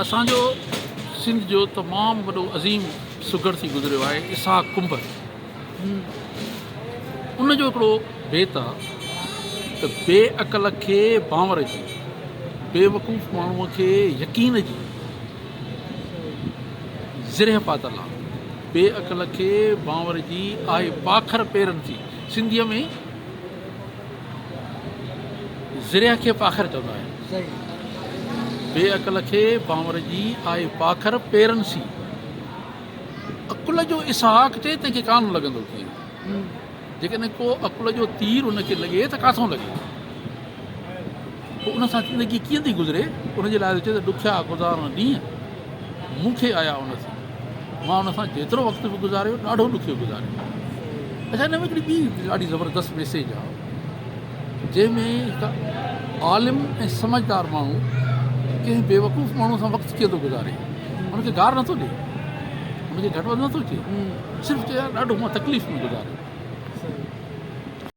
असांजो सिंध जो तमामु वॾो अज़ीम सुगड़ थी गुज़रियो आहे इसहाक कुंभ। उनजो हिकिड़ो बेत आहे त बेअक़ल खे बांवर जी, बेवकूफ़ माण्हूअ खे यकीन जी ज़िरह पातल आहे। बेअक़ल खे बांवर जी आहे पाखर पेरनि जी। सिंधीअ में ज़िरह खे पाखर चवंदा आहिनि। बेअक़ल खे बांवर जी आहे पाखर पेरनि सी। अकुल जो इसहाक चए तंहिंखे कान लॻंदो कीअं। जेकॾहिं को अकुल जो तीर उनखे लॻे त काथों लॻे, पोइ उन सां ज़िंदगी कीअं थी गुज़रे। उनजे लाइ चए त ॾुखिया गुज़ारण ॾींहं मूंखे आया उन सां, मां उन सां जेतिरो वक़्तु बि गुज़ारियो ॾाढो ॾुखियो गुज़ारियो। अच्छा, हिन में हिकिड़ी ॿी ॾाढी ज़बरदस्त मैसेज आहे जंहिंमें हिकु आलिम ऐं समझदार माण्हू कंहिं बेवकूफ़ माण्हू सां वक़्तु कीअं थो गुज़ारे, हुनखे गार नथो ॾिए, हुनखे घटि वधि नथो थिए, सिर्फ़ु चए ॾाढो मां तकलीफ़ में गुज़ारियो।